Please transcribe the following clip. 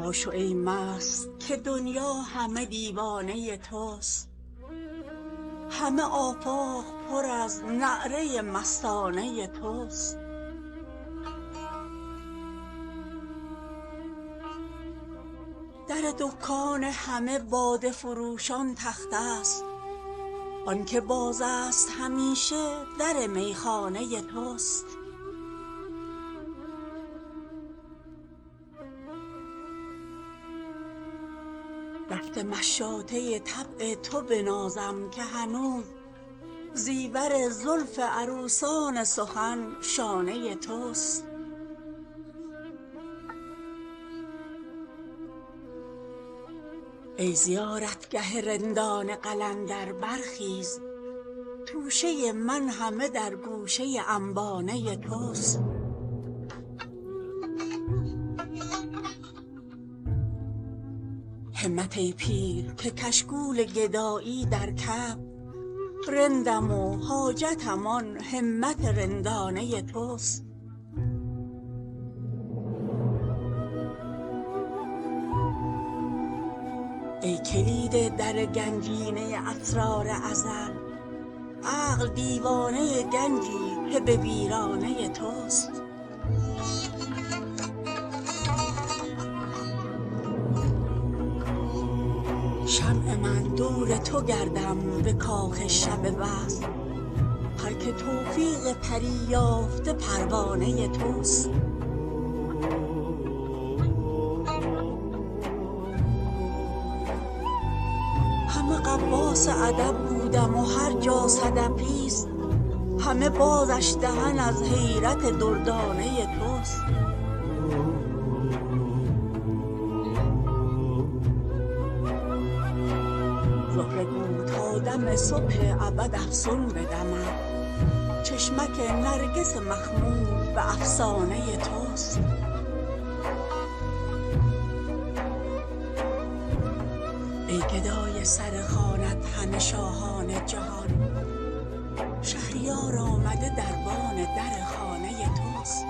باش و ای مست که دنیا همه دیوانه توست، همه آفاق پر از نعره مستانه توست. در دکان همه باده فروشان تخته است، آنکه باز است همیشه در میخانه توست. دست مشاطه طبع تو بنازم که هنوز زیور زلف عروسان سخن شانه توست. ای زیارتگه رندان قلندر برخیز، توشه من همه در گوشه انبانه توست. همت ای پیر که کشکول گدایی در کف، رندم و حاجتم آن همت رندانه توست. ای کلید در گنجینه اسرار ازل، عقل دیوانه گنجی که به ویرانه توست. شمع من دور تو گردم به کاخ شب وصل، هر که توفیق پری یافته پروانه توست. همه غواص ادب بودم و هر جا صدفی است، همه بازش دهن از حیرت دردانه توست. زهره گو تا دم صبح ابد افسون بدمد، چشمک نرگس مخمور به افسانه توست. ای گدای سر خوانت همه شاهان جهان، شهریار آمده دربان در خانه توست.